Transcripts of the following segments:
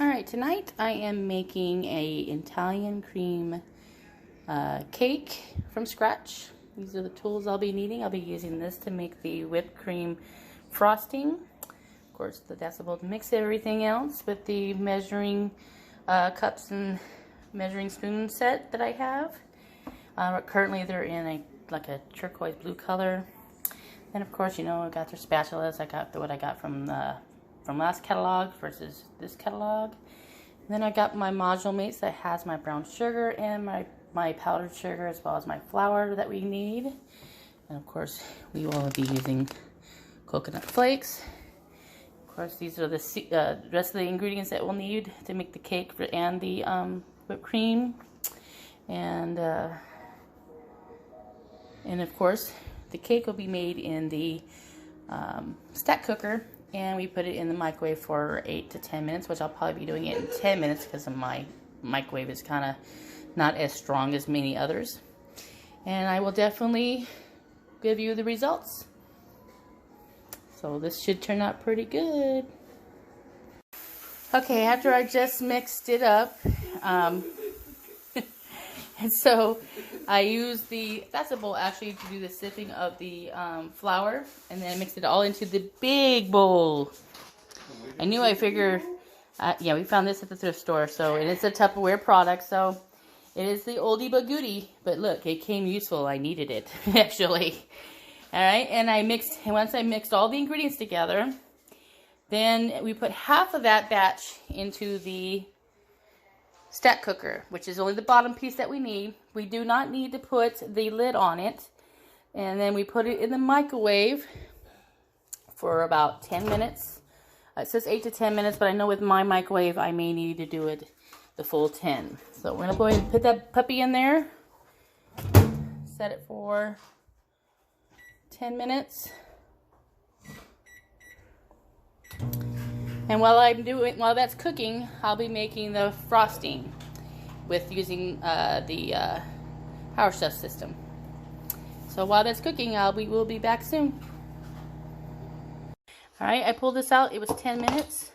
Alright, tonight I am making a Italian cream cake from scratch. These are the tools I'll be needing. I'll be using this to make the whipped cream frosting. Of course, the Thatsa Bowl to mix everything else with the measuring cups and measuring spoon set that I have. Currently they're in like a turquoise blue color. And of course, you know, I got their spatulas. I got what I got from last catalog versus this catalog. And then I got my module mates that has my brown sugar and my powdered sugar, as well as my flour that we need. And of course, we will be using coconut flakes. Of course, these are the rest of the ingredients that we'll need to make the cake and the whipped cream. And of course, the cake will be made in the stack cooker, and we put it in the microwave for 8 to 10 minutes, which I'll probably be doing it in 10 minutes because my microwave is kind of not as strong as many others. And I will definitely give you the results. So this should turn out pretty good. Okay, after I just mixed it up, and so I used the Thatsa Bowl actually to do the sifting of the flour, and then I mixed it all into the big bowl. I figured, yeah, we found this at the thrift store, so and it's a Tupperware product, so it is the oldie but goodie. But look, it came useful. I needed it actually. All right, and once I mixed all the ingredients together, then we put half of that batch into the stack cooker, which is only the bottom piece that we need. We do not need to put the lid on it. And then we put it in the microwave for about 10 minutes. It says 8 to 10 minutes, but I know with my microwave I may need to do it the full 10. So we're gonna go ahead and put that puppy in there. Set it for 10 minutes. And while that's cooking, I'll be making the frosting with using the Power Chef system. So while that's cooking, we'll be back soon. All right, I pulled this out. It was 10 minutes.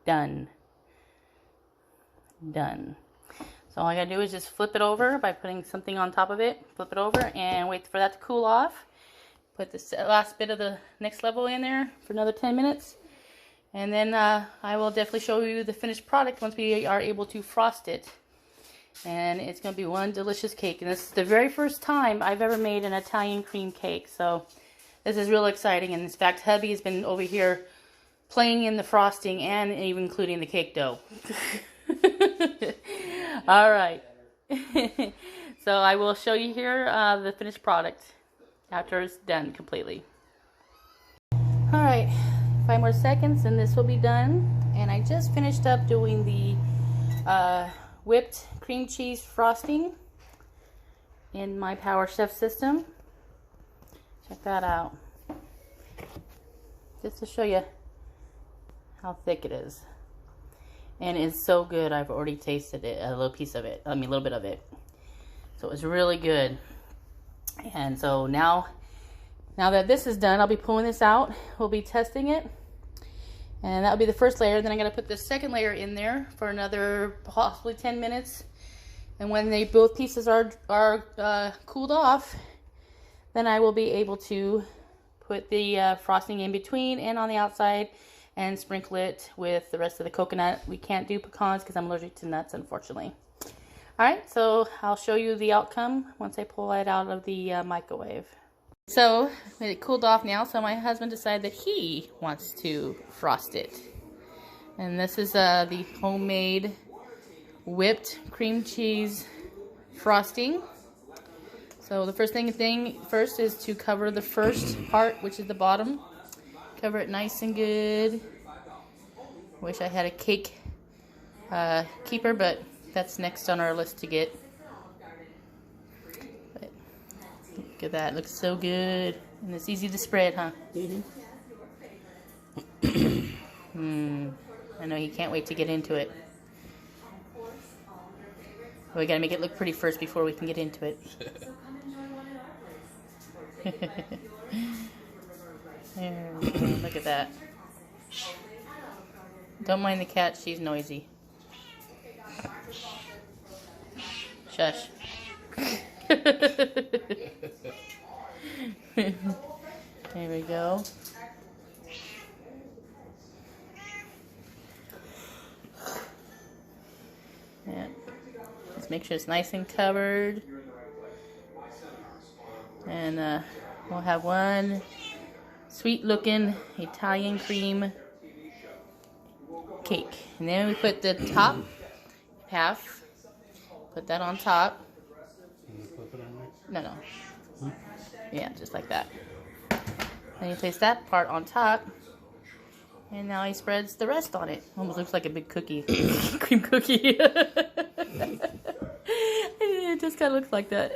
Done. So all I gotta do is just flip it over by putting something on top of it. Flip it over and wait for that to cool off. Put this last bit of the next level in there for another 10 minutes. And then I will definitely show you the finished product once we are able to frost it. And it's going to be one delicious cake. And this is the very first time I've ever made an Italian cream cake. So this is real exciting. And in fact, hubby has been over here playing in the frosting and even including the cake dough. All right. So I will show you here the finished product after it's done completely. All right, 5 more seconds and this will be done. And I just finished up doing the whipped cream cheese frosting in my Power Chef system. Check that out. Just to show you how thick it is. And it's so good. I've already tasted it, a little bit of it. So it was really good. And so now that this is done, I'll be pulling this out. We'll be testing it. And that'll be the first layer. Then I'm going to put the second layer in there for another possibly 10 minutes. And when both pieces are cooled off, then I will be able to put the frosting in between and on the outside and sprinkle it with the rest of the coconut. We can't do pecans because I'm allergic to nuts, unfortunately. Alright, so I'll show you the outcome once I pull it out of the microwave. So, it cooled off now, so my husband decided that he wants to frost it. And this is the homemade whipped cream cheese frosting. So the first thing is to cover the first part, which is the bottom. Cover it nice and good. Wish I had a cake keeper, but that's next on our list to get. But look at that, it looks so good. And it's easy to spread, huh? I know you can't wait to get into it. But we gotta make it look pretty first before we can get into it. There we go. Look at that. Don't mind the cat, she's noisy. Shush. There we go. Yeah. Just make sure it's nice and covered. And we'll have one sweet looking Italian cream cake. And then we put the top half, put that on top. No. Yeah, just like that. Then you place that part on top. And now he spreads the rest on it. Almost looks like a big cookie. Cream cookie. It just kind of looks like that.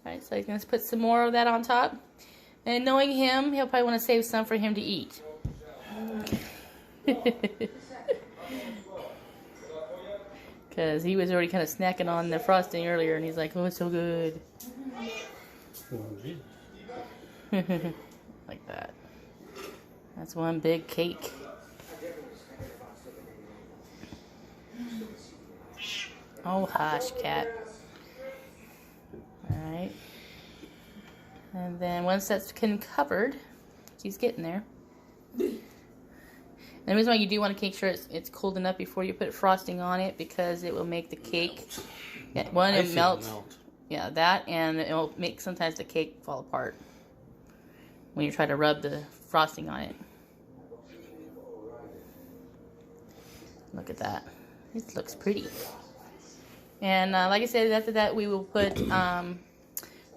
Alright, so he's going to put some more of that on top. And knowing him, he'll probably want to save some for him to eat. Because he was already kind of snacking on the frosting earlier. And he's like, oh, it's so good. Like that. That's one big cake. Oh, hush, cat. Alright. And then once that's covered, she's getting there. And the reason why you do want to make sure it's cooled enough before you put frosting on it, because it will make the cake, one, it melt. Yeah, that, and it will make sometimes the cake fall apart when you try to rub the frosting on it. Look at that. It looks pretty. And like I said, after that we will put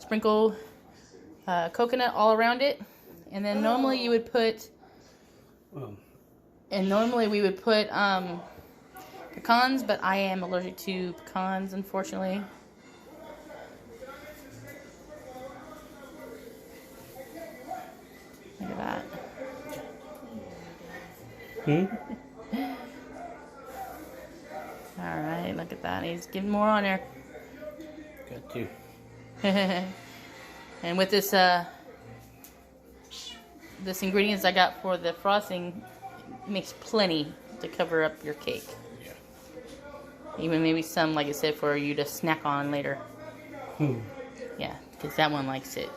sprinkle coconut all around it. And then normally you would put we would put pecans, but I am allergic to pecans, unfortunately. Look at that. Alright, look at that. He's getting more on there. Got to. And with this this ingredients I got for the frosting, it makes plenty to cover up your cake. Yeah. Even maybe some, like I said, for you to snack on later. Yeah, because that one likes it.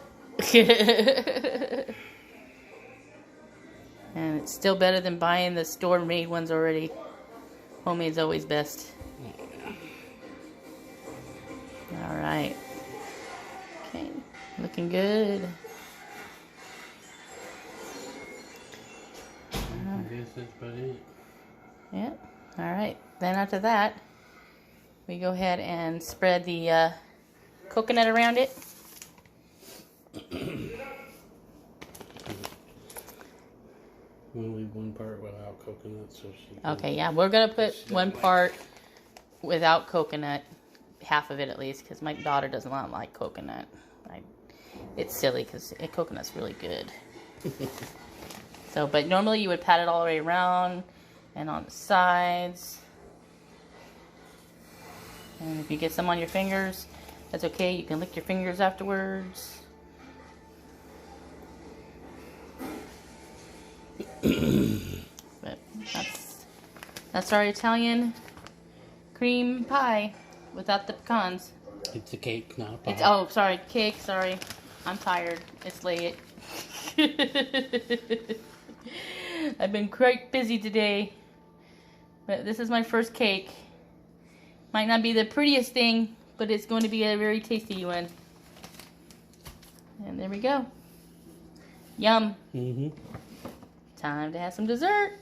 And it's still better than buying the store-made ones already. Homemade's always best. Alright. Okay, looking good. I guess that's about it. Yeah, alright. Then after that, we go ahead and spread the coconut around it. We'll leave one part without coconut, so she can... Okay, yeah, we're going to put one part without coconut, half of it at least, because my daughter doesn't like coconut. It's silly, because coconut's really good. So, but normally you would pat it all the way around and on the sides. And if you get some on your fingers, that's okay. You can lick your fingers afterwards. But that's our Italian cream pie without the pecans. It's a cake, not a pie. Oh, sorry, cake. Sorry, I'm tired. It's late. I've been quite busy today, but this is my first cake. Might not be the prettiest thing, but it's going to be a very tasty one. And there we go. Yum. Mm-hmm. Time to have some dessert.